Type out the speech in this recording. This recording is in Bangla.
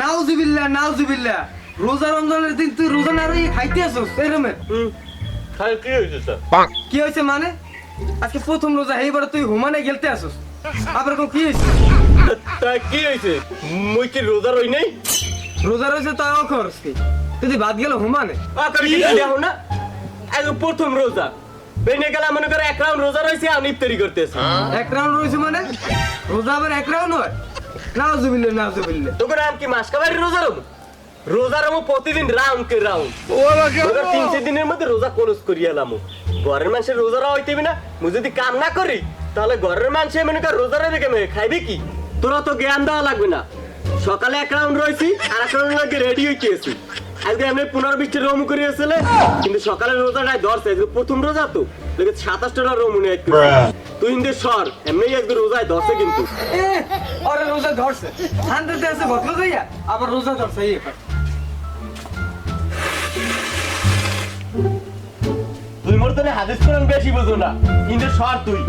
নাউজুবিল্লাহ নাউজুবিল্লাহ রোজা রমজানের দিন তুই রোজা না রয়ে খাইতে আসছিস এরমে খাই কি হয়েছে স্যার? কি হয়েছে মানে আজকে প্রথম রোজা এইবার তুই হুমানে গেলতে আসছিস আবার কোন কি হয়েছে তা কি হয়েছে? মুই কি রোজা রই নাই? রোজা রয়েছে তাও খরচ কি তুই বাদ গেল হুমানে কি দেখো না, আজ প্রথম রোজা বেনে গেলাম, মনে করে 1 রাউন্ড রোজা রয়েছে, আমি ইফতারি করতেছি। এক রাউন্ড রয়েছে মানে রোজা আবার এক রাউন্ড হয় নাউজুবিল্লাহ নাউজুবিল্লাহ তোকে নাম কি মাস কাবারি রোজা রব? রোজা রব প্রতিদিন রাউন্ড কে রাউন্ড। তোকে 3-4 দিনের মধ্যে রোজা কোর্স করিয়ে এলাম। ঘরের মানুষের রোজা হইতে না, মুই যদি কাম না করি তাহলে ঘরের মানুষ মনে কর রোজা রেখে খাইবে কি? তোরা তো জ্ঞান দেওয়া লাগবে না। সকালে 1 রাউন্ড রয়েছি আর 1 রাউন্ড লাগে রেডি হইতেছি। আজকে আমি 15-20টা রোম করিয়েছিলে, কিন্তু সকালে রোজাটাই ধরছে। আজকে প্রথম রোজা তো 27টা রোম মনে হয়। তুই ইন্দে সর এমনি আজকে রোজায় ধরছে কিন্তু। আরে রোজা ধরছে শান্তিতে আছে বদলে যাইয়া আবার রোজা ধরছে এই তুই মোর তো হাদিস কোরআন বেশি বুঝো না, ইন্দে সর তুই।